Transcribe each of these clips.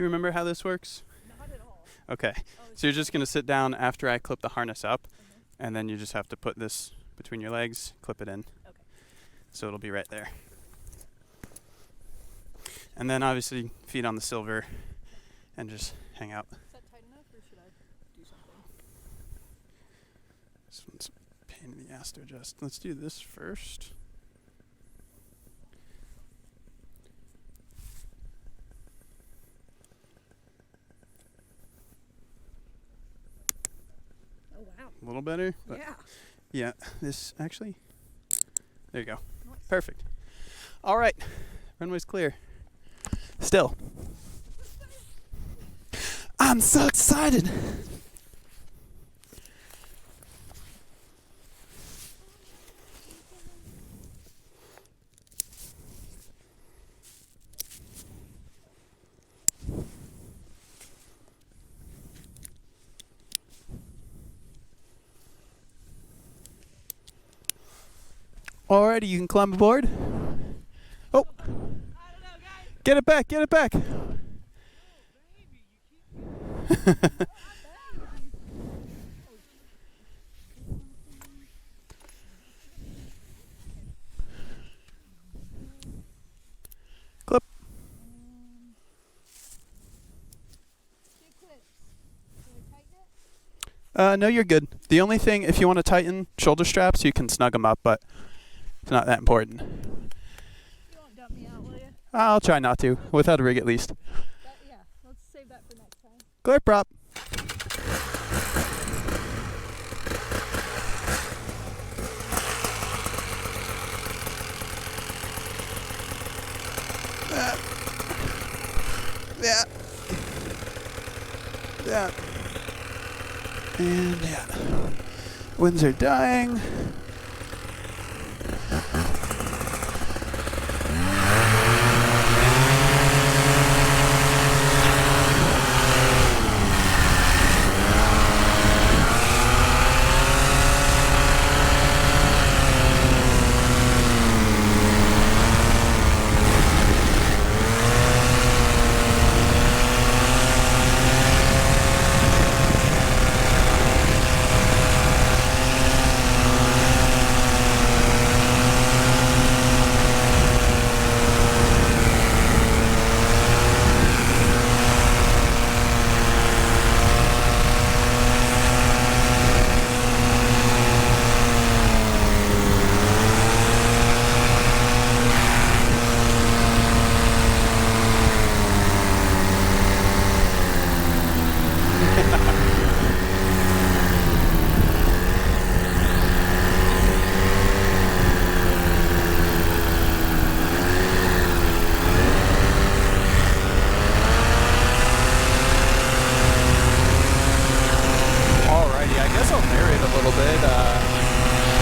you remember how this works? Not at all. Okay. So you're just going to sit down after I clip the harness up, and then you just have to put this between your legs, clip it in. Okay. So it'll be right there. And then obviously feet on the silver and just hang out. Is that tight enough, or should I do something? This one's a pain in the ass to adjust. Let's do this first. Oh, wow. A little better? But Yeah. yeah, this actually. There you go. Nice. Perfect. All right. Runway's clear. Still. I'm so excited. Alrighty, you can climb aboard. Oh. I don't know, guys. Get it back, get it back. Clip. 2 clips. Should I tighten it? No, you're good. The only thing, if you want to tighten shoulder straps, you can snug them up, but it's not that important. You won't dump me out, will you? I'll try not to, without a rig at least. Yeah, let's save that for next time. Clear prop. That. That. And that. Winds are dying.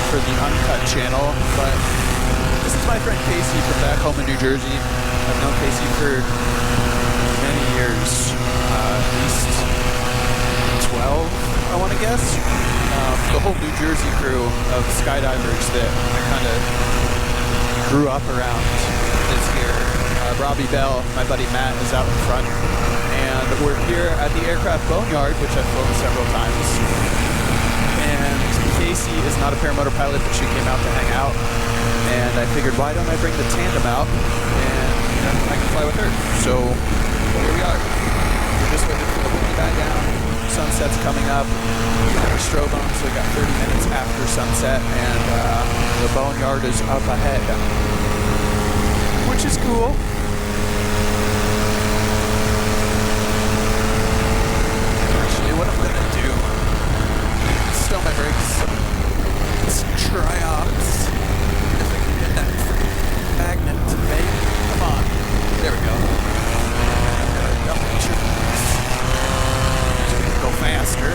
For the Uncut channel, but this is my friend Casey from back home in New Jersey. I've known Casey for many years, at least 12, I want to guess. The whole New Jersey crew of skydivers that I kind of grew up around is here. Robbie Bell, my buddy Matt, is out in front, and we're here at the Aircraft Boneyard, which I've flown several times. And Casey is not a paramotor pilot, but she came out to hang out. And I figured, why don't I bring the tandem out and I can fly with her. So here we are. We're just waiting for the wind to die down. Sunset's coming up. We have a strobe on, so we got 30 minutes after sunset, and the Boneyard is up ahead, which is cool. Actually, what I'm gonna do, stow my brakes, try off. If I can get that magnet to make. Come on. There we go. I'm gonna double check this. So we can go faster.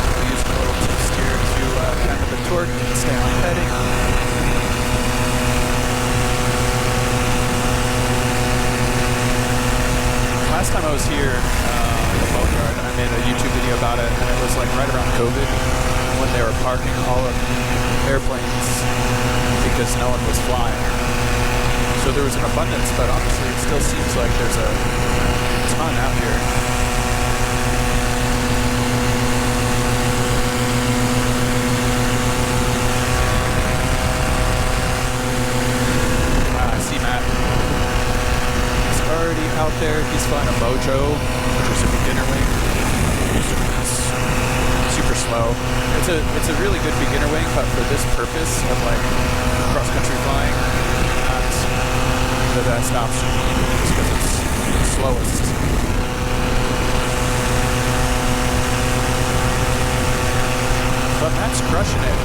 I'll use my little tip steer to kind of the torque and stay on heading. Last time I was here at the Boneyard, I made a YouTube video about it, and it was like right around COVID when they were parking all of the airplanes because no one was flying. So there was an abundance, but honestly, it still seems like there's a ton out here. I see Matt. He's already out there. He's flying a Mojo, which is a beginner wing. It's super slow. It's a really good beginner wing, but for this purpose of like cross-country flying, not the best option just because it's the slowest. But Matt's crushing it.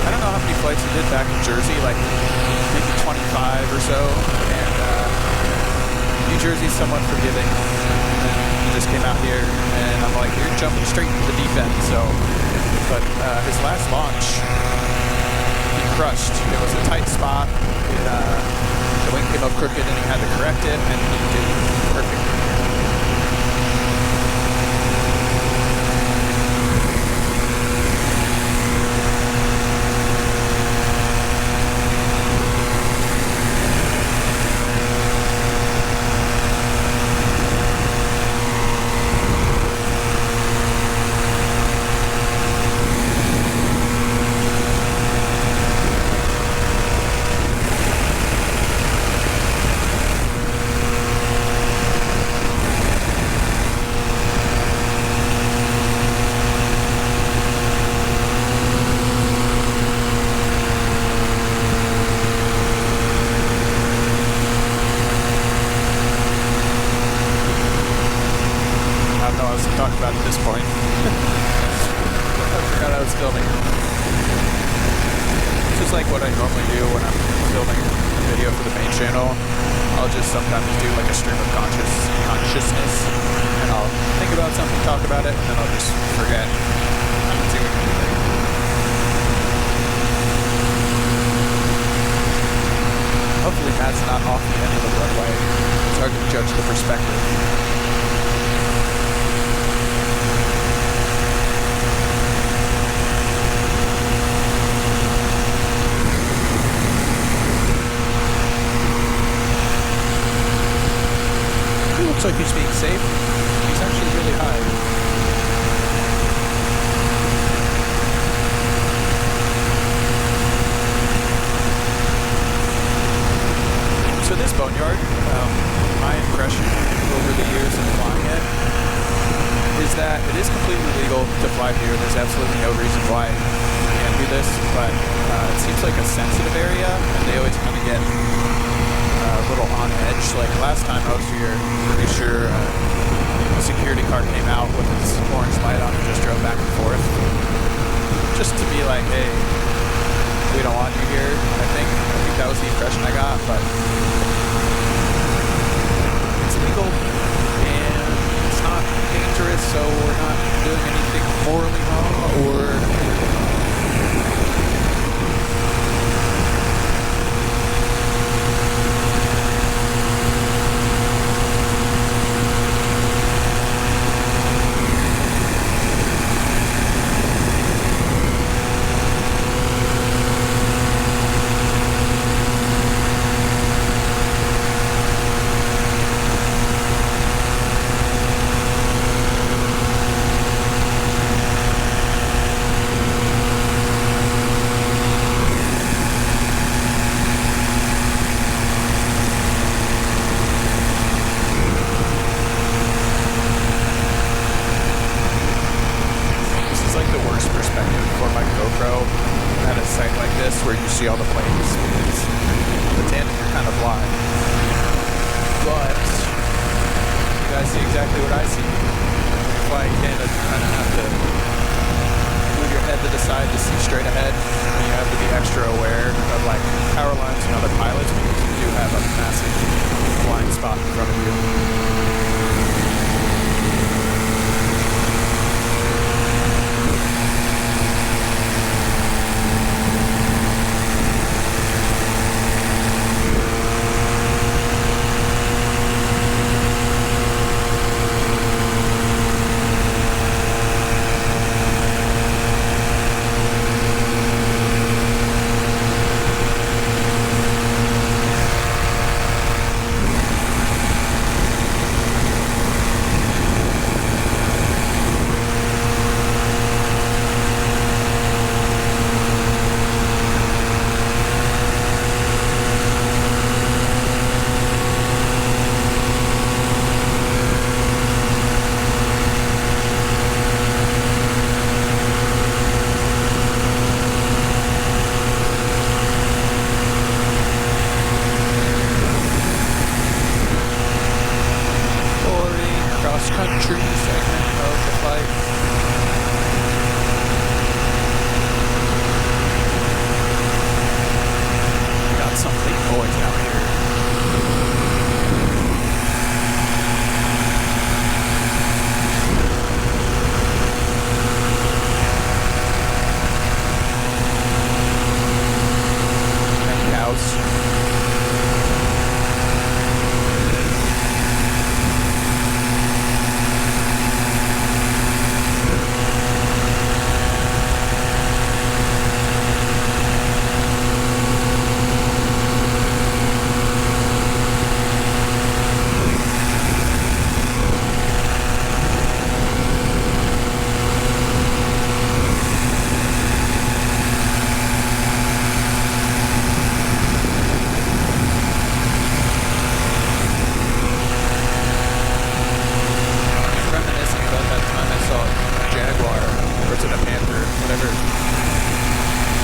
I don't know how many flights he did back in Jersey, like maybe 25 or so, and New Jersey's somewhat forgiving. He just came out here, and I'm like, you're jumping straight into the deep end, so. But his last launch, he crushed. It was a tight spot. The wing came up crooked, and he had to correct it, and he did perfectly. About at this point. I forgot I was filming. It's just like what I normally do when I'm filming a video for the main channel. I'll just sometimes do like a stream of consciousness, and I'll think about something, talk about it, and then I'll just forget I'm doing anything. Hopefully Matt's not off the end of the runway. It's hard to judge the perspective. Looks like he's being safe. He's actually really high. So this boneyard, my impression over the years of flying it is that it is completely legal to fly here. There's absolutely no reason why you can't do this, but it seems like a sensitive area, and they always kind of get a little on edge. Like last time I was here, pretty sure a security car came out with its orange light on and just drove back and forth. Just to be like, hey, we don't want you here, I think that was the impression I got, but it's legal and it's not dangerous, so we're not doing anything morally wrong or where you see all the planes. The tandem, you're kind of blind. But you guys see exactly what I see. When you fly in Canada, you kind of have to move your head to the side to see straight ahead. And you have to be extra aware of like power lines and other pilots because you do have a massive blind spot in front of you.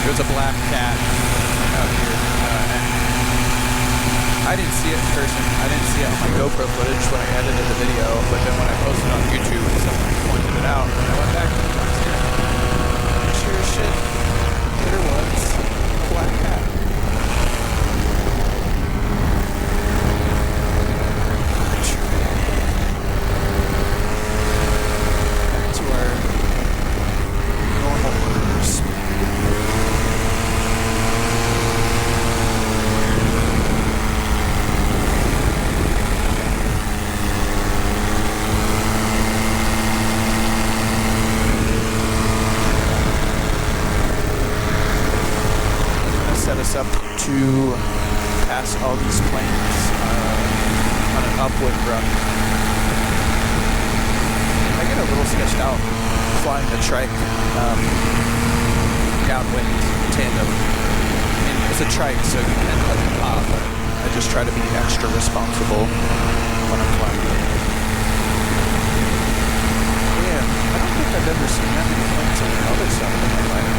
There's a black cat out here. And I didn't see it in person. I didn't see it on my GoPro footage when I edited the video, but then when I posted it on YouTube, someone pointed it out, and I went back and I was here. Sure as shit, there was a black cat. Back to our normal speed. Set us up to pass all these planes on an upwind run. I get a little sketched out flying the trike downwind tandem. I mean, it's a trike, so you can let it pop, but I just try to be extra responsible when I'm flying it. Yeah, I don't think I've ever seen that many planes on the other side of my life.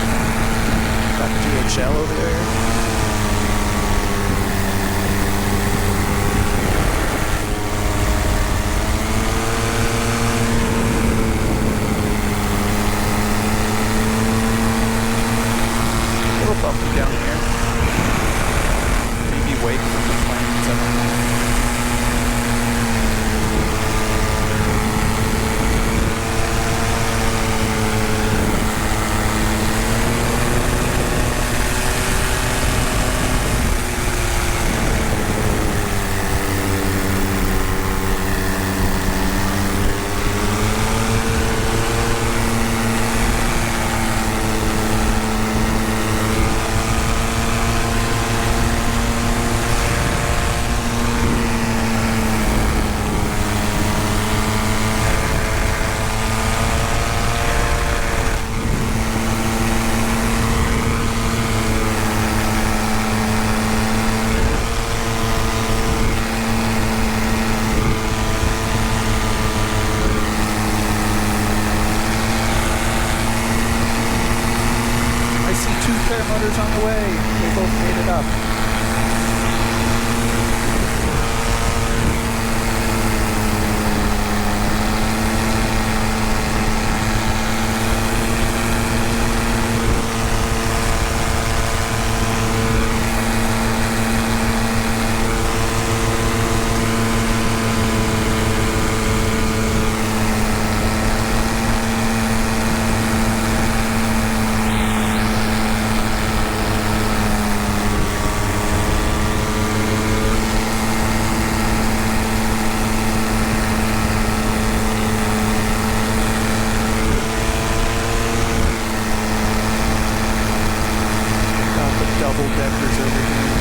Got DHL over there. Little bumpy down here. Maybe wake from the planes, I don't know. Paramotors on the way. They both made it up. Double deckers over here.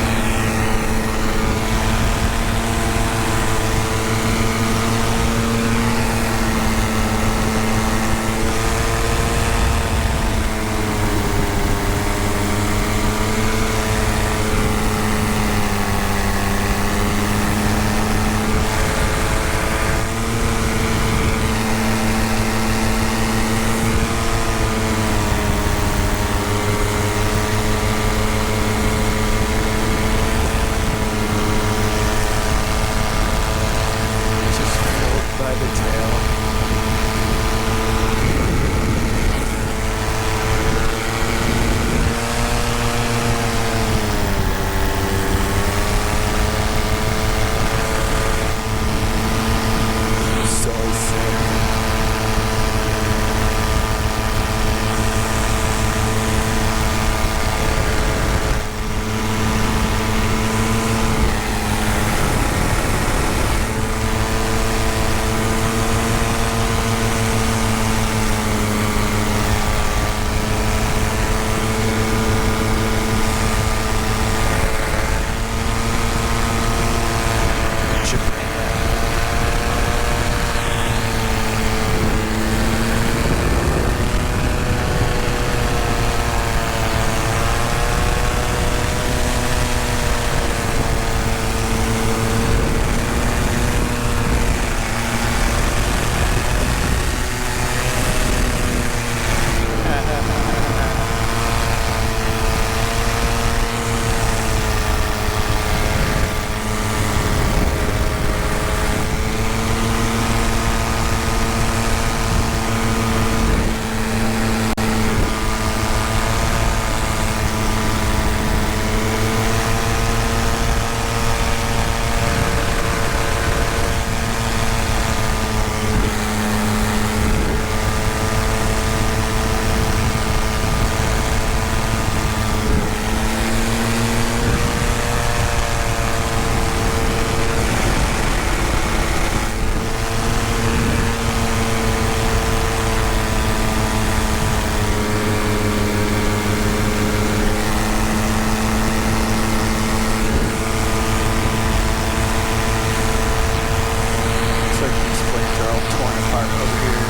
park over here.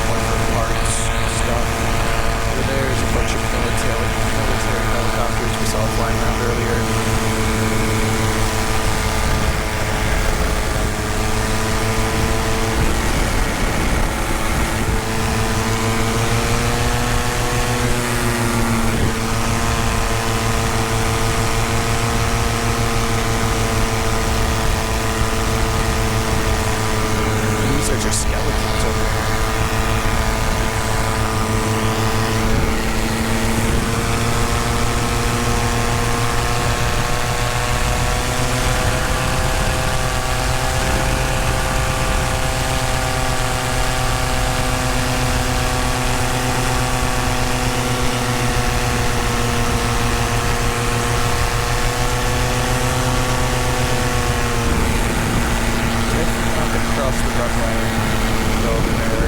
One for parts and stuff. Over there is a bunch of military helicopters we saw flying around earlier. These are just skeletons over there. Not gonna cross the runway. Go over there.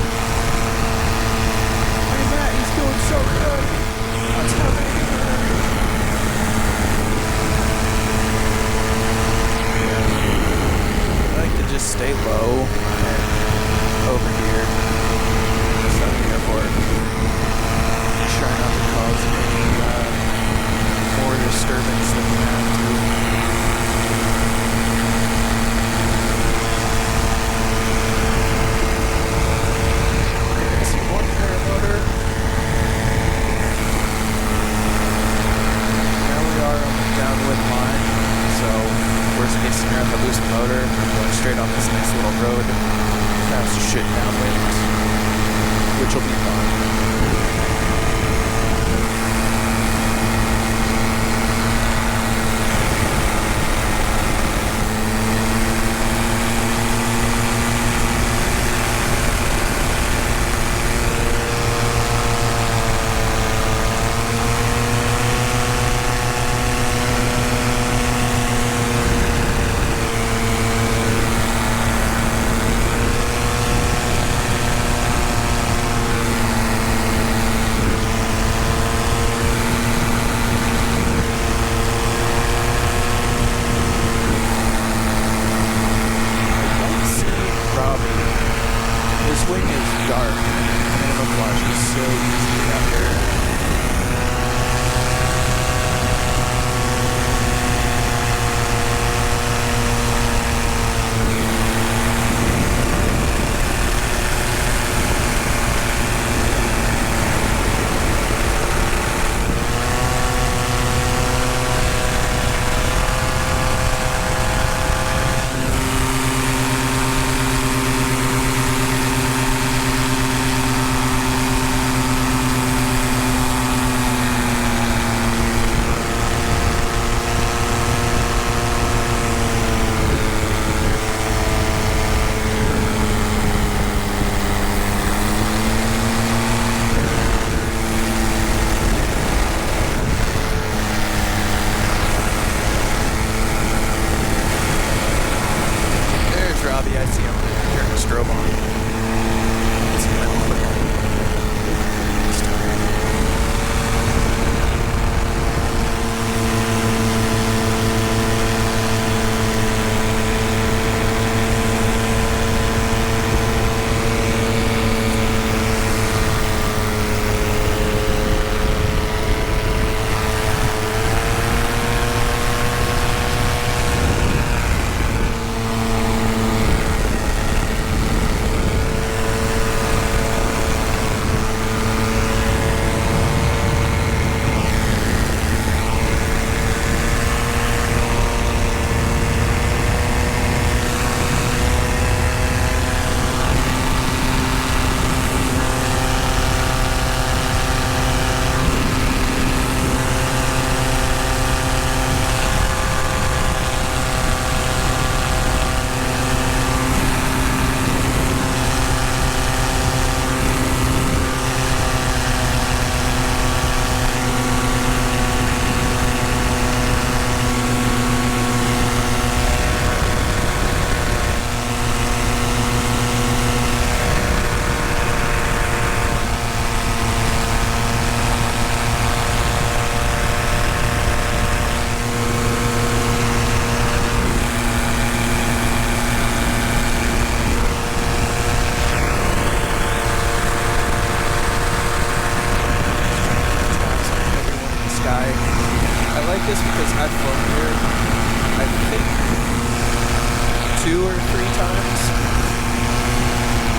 Hey Matt, he's doing so good. What's happening here? I like to just stay low and over here. Just at the airport. Try not to cause any more disturbance than we have to. See one paramotor. Now we are on the downwind line, so worst case scenario, if I lose the motor, I'm going straight on this nice little road, fast as shit downwind, which will be fun. This wing is dark, and camouflage is so easy out here. Robbie, I see him. Turn the strobe on. Let's get him quick.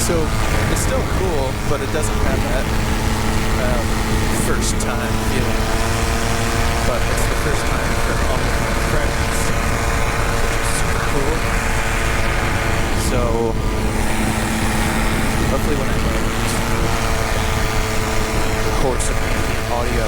So it's still cool, but it doesn't have that first time feeling. But it's the first time for all of my friends, which is super cool. So hopefully when I record some audio,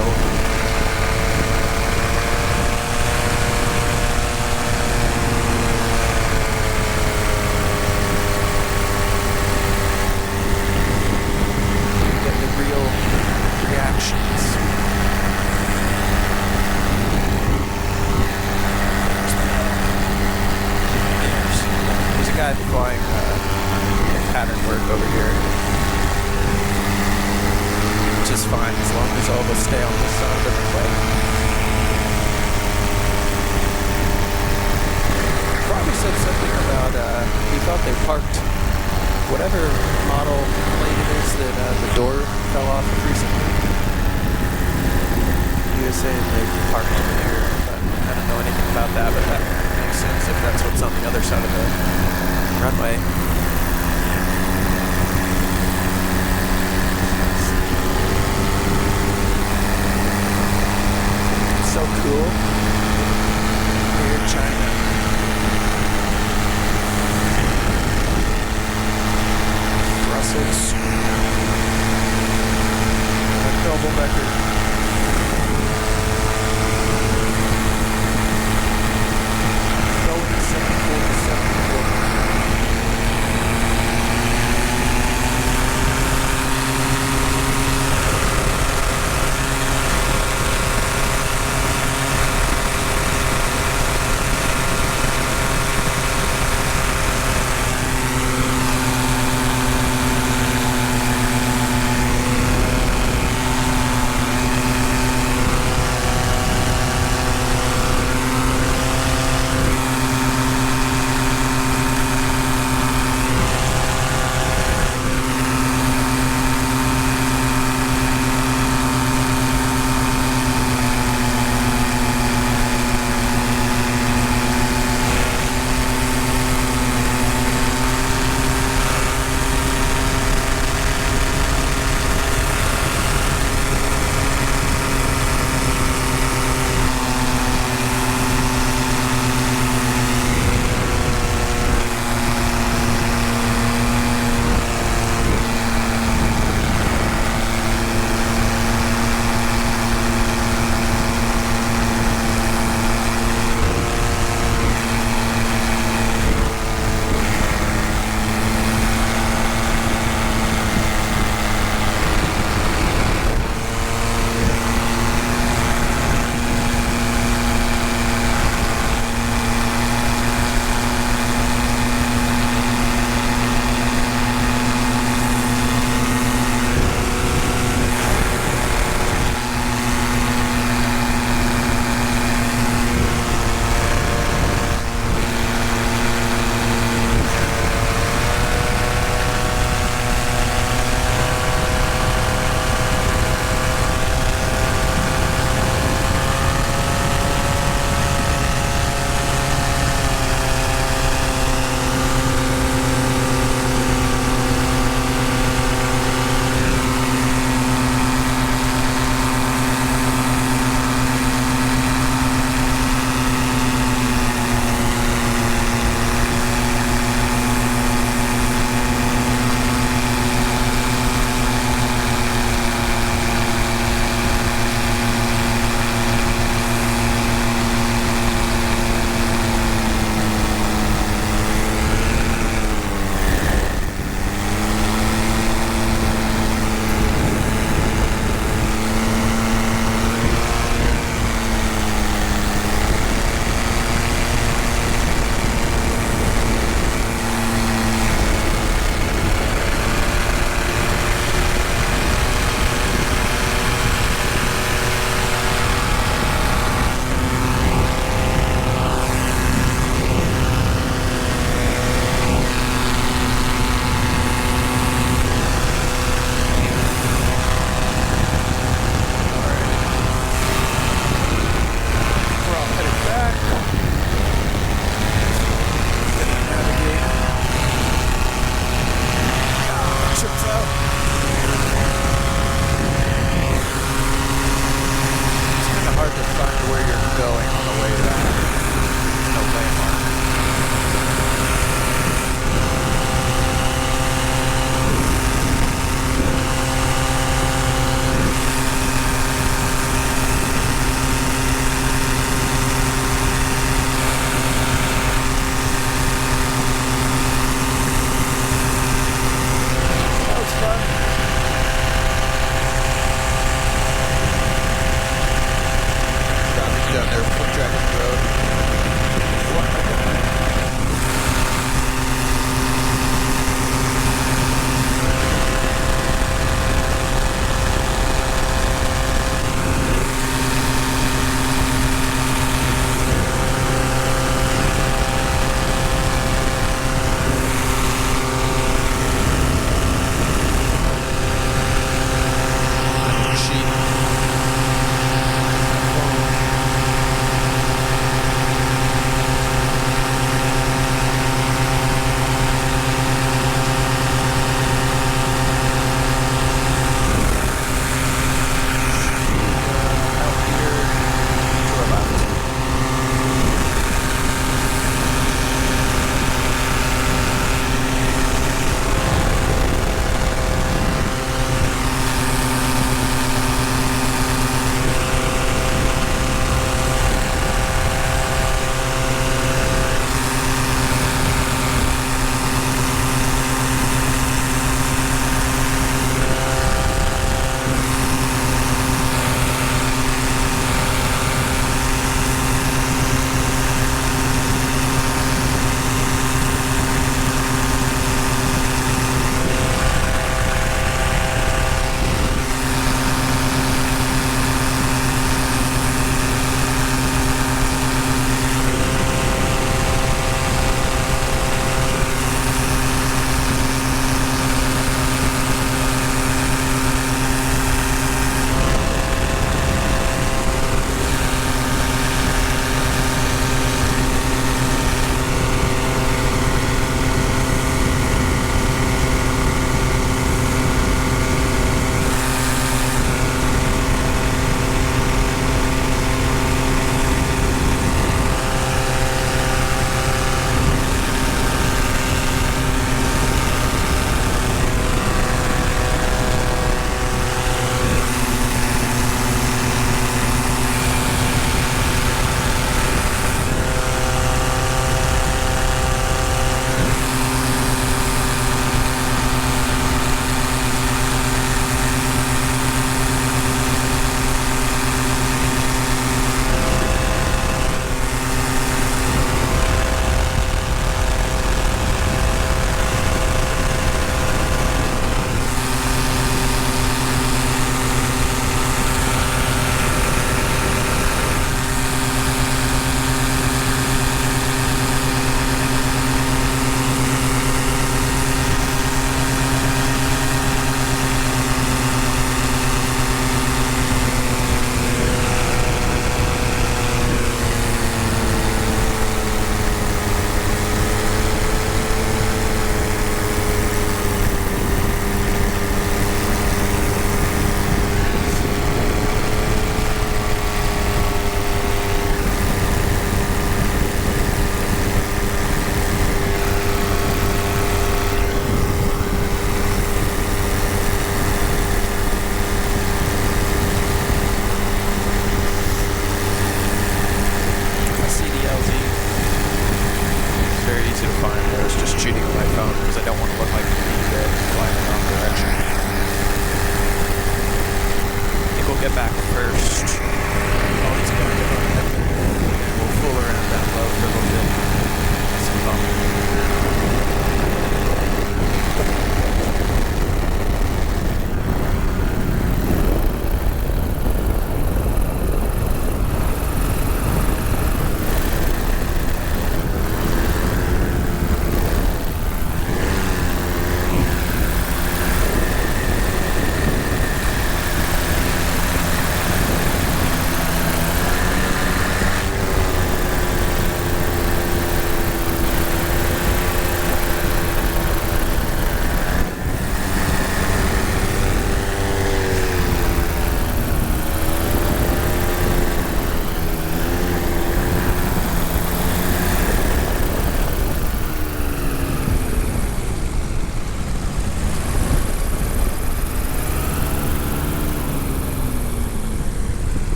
flying pattern work over here, which is fine as long as all of us stay on this side of the way. Probably said something about he thought they parked whatever model plane it is that the door fell off recently. He was saying they parked in there, but I don't know anything about that, but that makes sense if that's what's on the other side of the runway. So cool. Here in China. Brussels. A double record.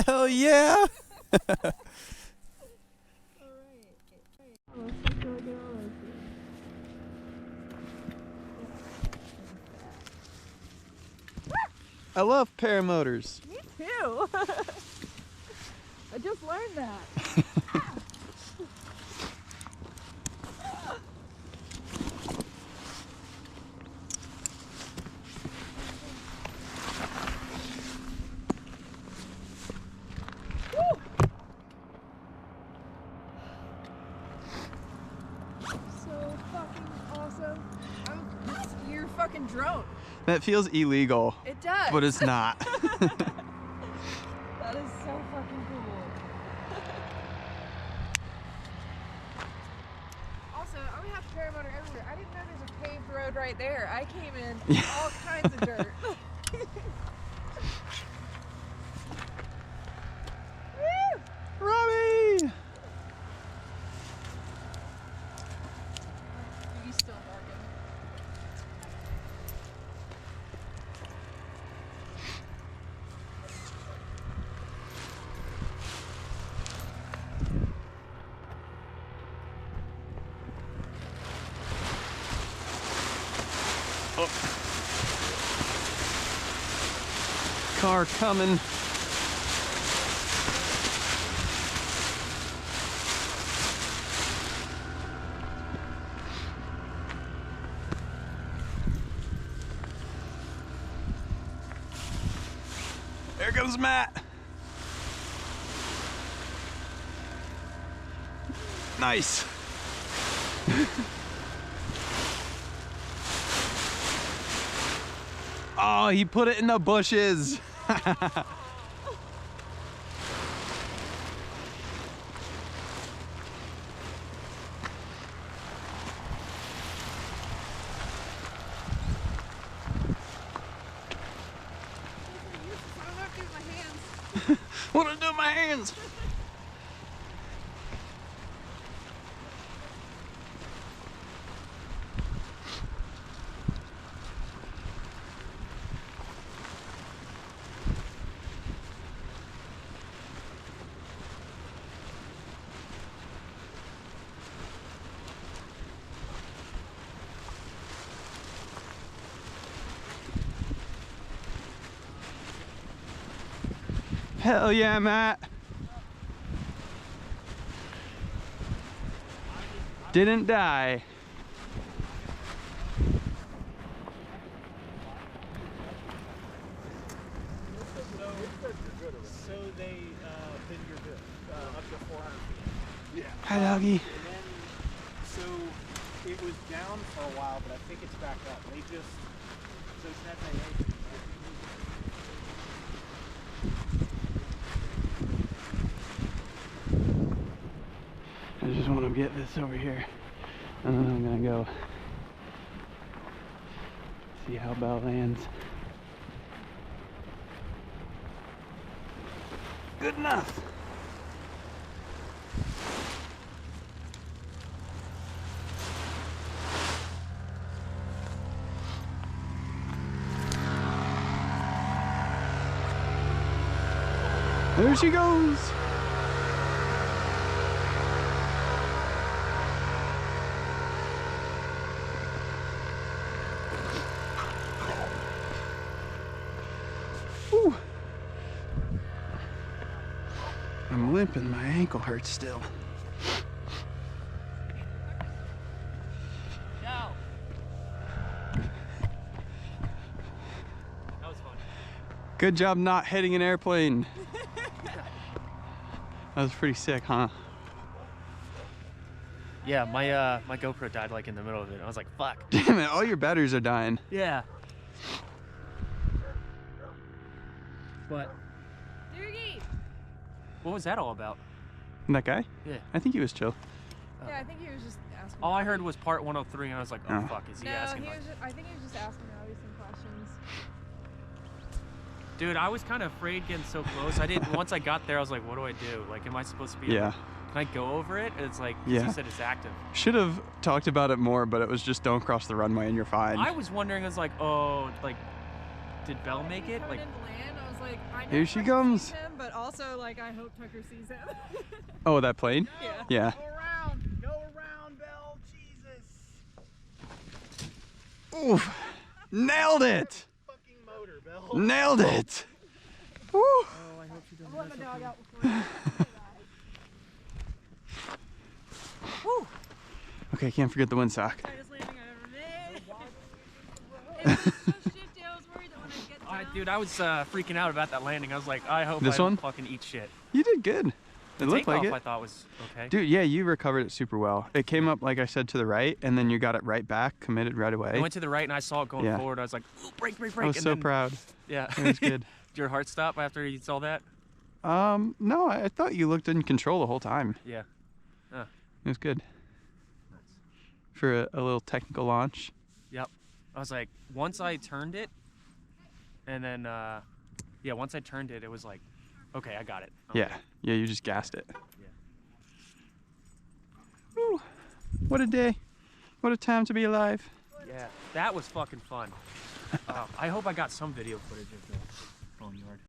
Hell yeah! I love paramotors. Me too. I just learned that. So fucking awesome. It's your fucking drone. That feels illegal, It does. but it's not. That is so fucking cool. Also, we have paramotor everywhere. I didn't know there's a paved road right there. I came in all kinds of dirt. Woo! Robbie! He's still barking. Car coming. There goes Matt. Nice. Oh, he put it in the bushes. What do I do with my hands? Hell yeah, Matt. Didn't die. So they been your good up to 400 feet. Yeah. Hi, doggy. And then, so it was down for a while, but I think it's back up. They just, so it's not that I just want to get this over here, and then I'm gonna go see how Belle lands. Good enough. There she goes. Whew. I'm limping, my ankle hurts still. That was fun. Good job not hitting an airplane. That was pretty sick, huh? Yeah, my GoPro died like in the middle of it. I was like, fuck. Damn it, all your batteries are dying. Yeah. But Doogie! what was that all about? And that guy? Yeah. I think he was chill. Yeah, I think he was just asking. All I heard was part 103, and I was like, oh, Oh. fuck, is he No, asking? he Like, was just, I think he was just asking Robbie some questions. dude, I was kind of afraid getting so close. I didn't. Once I got there, I was like, what do I do? Like, am I supposed to be? Yeah. Can I go over it? And it's like, 'cause Yeah. you said it's active. Should have talked about it more, but it was just don't cross the runway and you're fine. I was wondering, I was like, oh, like, did Belle make it? Coming Like, in to land, I was like, I know Here she Tucker comes. sees him, but also like I hope Tucker sees him. Oh, that plane? Yeah. Yeah. Go around, Belle. Jesus. Oof. Nailed it. Fucking motor, Belle. Nailed it. Woo. Oh, I hope she doesn't. Let the dog out before he Woo! Okay, can't forget the windsock. Tightest landing I've ever made. It was so shifty. I was worried that when I get down. Dude, I was freaking out about that landing. I was like, I hope This I don't one? fucking eat shit. You did good. It looked like Takeoff, it. I thought was okay. Dude, yeah, you recovered it super well. It came up, like I said, to the right, and then you got it right back, committed right away. I went to the right and I saw it going Yeah. forward. I was like, ooh, brake, brake, I brake. was and so then, proud. Yeah. It was good. Did your heart stop after you saw that? No, I thought you looked in control the whole time. Yeah. It was good. For a little technical launch. Yep. I was like, once I turned it, and then, yeah, once I turned it, it was like, okay, I got it. Yeah, yeah, you just gassed it. Yeah. Woo. What a day. What a time to be alive. Yeah, that was fucking fun. I hope I got some video footage of the front yard.